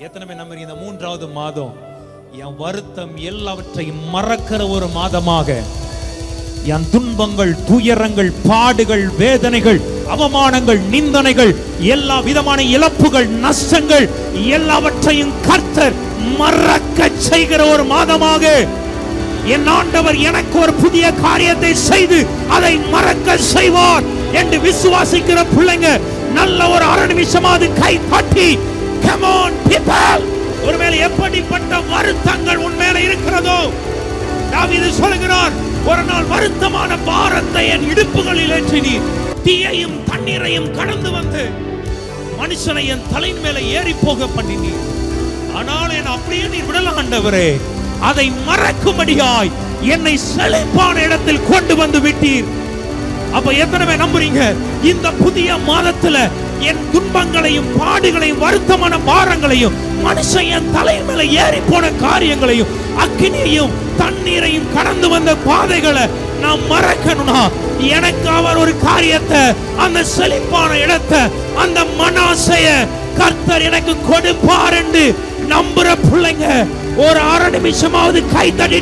எத்தனை பேர் நம்புறீங்க இந்த 3வது மாதம் என் வருத்தம் எல்லாவற்றையும் மறக்கிற ஒரு மாதமாக, என் துன்பங்கள், துயரங்கள், பாடுகள், வேதனைகள், அவமானங்கள், நிந்தனைகள், எல்லா விதமான இழப்புகள், நஷ்டங்கள் எல்லாவற்றையும் கர்த்தர் மறக்க செய்கிற ஒரு மாதமாக, என் ஆண்டவர் எனக்கு ஒரு புதிய காரியத்தை செய்து அதை மறக்க செய்வார் என்று விசுவாசிக்கிற பிள்ளைங்க நல்ல ஒரு 1/2 நிமிஷமாவது கை தட்டி come on people. ஒருவேளை எப்படிப்பட்ட வருத்தங்கள் உன்மேல இருக்கிறதோ, தாவீது சொல்கிறார், ஒரு நாள் வருத்தமான பாரத்தை என் இடுப்புகளில் ஏற்றினீர், தீயையும் தண்ணீரையும் கடந்து வந்து மனுஷனை என் தலையின் மேல ஏறி போக பண்ணினீர், ஆனால் என் அப்படியே நீர் விடல ஆண்டவரே, அதை மறக்கும்படியாய் என்னை செழிப்பான இடத்தில் கொண்டு வந்து விட்டீர். அப்ப எத்தனை பேர் நம்புறீங்க இந்த புதிய மாதத்துல என் துன்பங்களையும் பாடுகளையும் வருத்தமான பாரங்களையும் மனுஷன் என் தலையின் மேல ஏறி போன காரியங்களையும் அக்கினியையும் தண்ணீரையும் கடந்து வந்த பாதைகளை நான் மறக்கணும்னா எனக்கு அவர் ஒரு காரியத்தை, அந்த செழிப்பான இடத்தை, அந்த மனாசைய கர்த்தர் எனக்கு கொடுப்பார் என்று நம்புற பிள்ளைங்க ஒரு 1/2 நிமிஷமாவது கை தட்டி